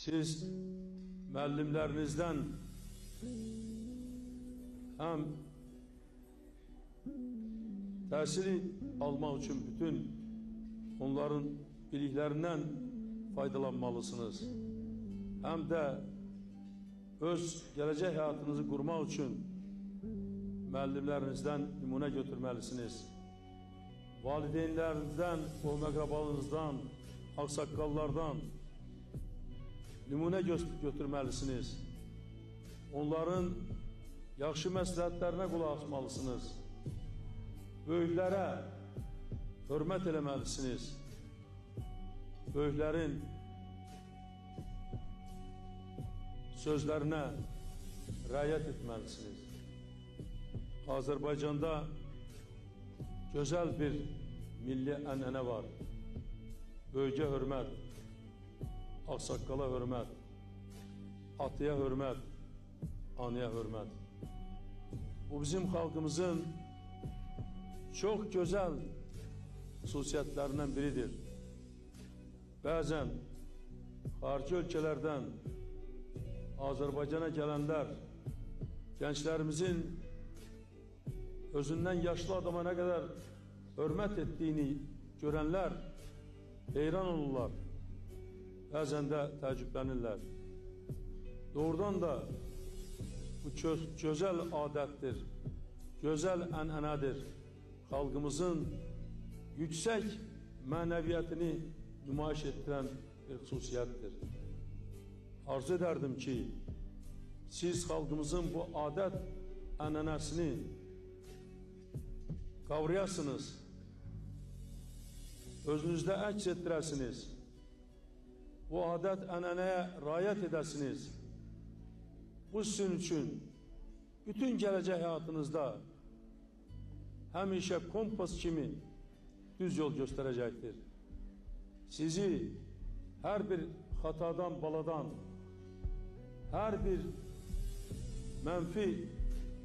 Siz müəllimlərinizdən həm təhsili almaq üçün bütün onların biliklərindən faydalanmalısınız. Həm də öz gələcək həyatınızı qurmaq üçün müəllimlərinizdən nümunə götürməlisiniz. Valideynlərinizdən, qohum-əqrabanızdan, ağsaqqallardan nümunə götürməlisiniz. Onların yaxşı məsləhətlərinə qulaq asmalısınız. Böyüklərə hörmət eləməlisiniz. Böyüklərin sözlərinə riayət etməlisiniz. Azərbaycanda gözəl bir milli ənənə var. Böyüyə hörmət, ağsaqqala hörmət, atıya hörmət, anaya hörmət. Bu bizim xalqımızın çox gözəl xüsusiyyətlərindən biridir. Bəzən xarici ölkələrdən Azərbaycana gələnlər gənclərimizin özündən yaşlı adama nə qədər hörmət etdiyini görənlər heyran olurlar. Bəzən də təəccüblənirlər. Doğrudan da bu gözəl adətdir, gözəl ənənədir. Xalqımızın yüksək mənəviyyətini nümayiş etdirən bir xüsusiyyətdir. Arzu edərdim ki, siz xalqımızın bu adət ənənəsini qavrayasınız, özünüzdə əks etdirəsiniz, bu adət ənənəyə riayət edəsiniz. Bu sizin üçün bütün gələcək həyatınızda həmişə kompas kimi düz yol göstərəcəkdir. Sizi hər bir xatadan, baladan, hər bir mənfi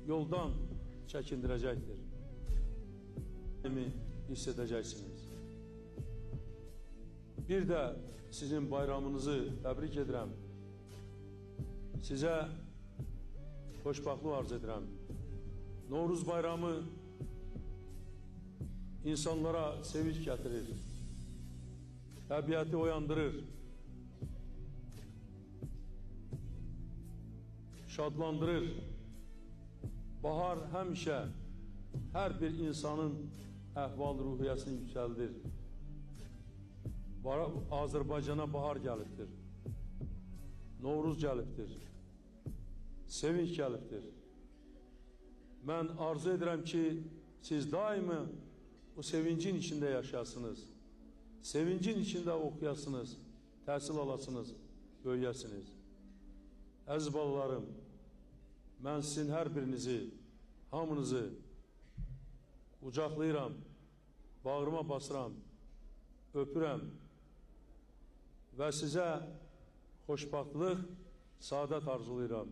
yoldan çəkindirəcəkdir. Hiss edəcəksiniz. Bir də sizin bayramınızı təbrik edirəm. Sizə xoşbaxtlıq arz edirəm. Novruz bayramı insanlara sevinç gətirir, təbiəti oyandırır, şadlandırır. Bahar həmişə hər bir insanın əhval-ruhiyyəsini yüksəldir. Azərbaycana bahar gəlibdir, Novruz gəlibdir, sevinç gəlibdir. Mən arzu edirəm ki, siz daimi bu sevincin içində yaşayasınız, sevincin içində oxuyasınız, təhsil alasınız, böyüyəsiniz. Əziz balalarım, mən sizin hər birinizi, hamınızı qucaqlayıram, bağrıma basıram, öpürəm və sizə xoşbaxtlıq, saadət arzulayıram.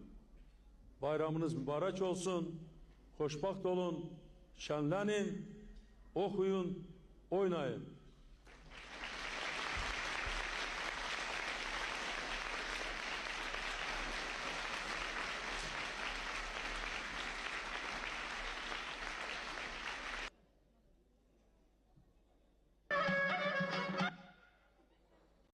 Bayramınız mübarək olsun, xoşbaxt olun, şənlənin, oxuyun, oynayın.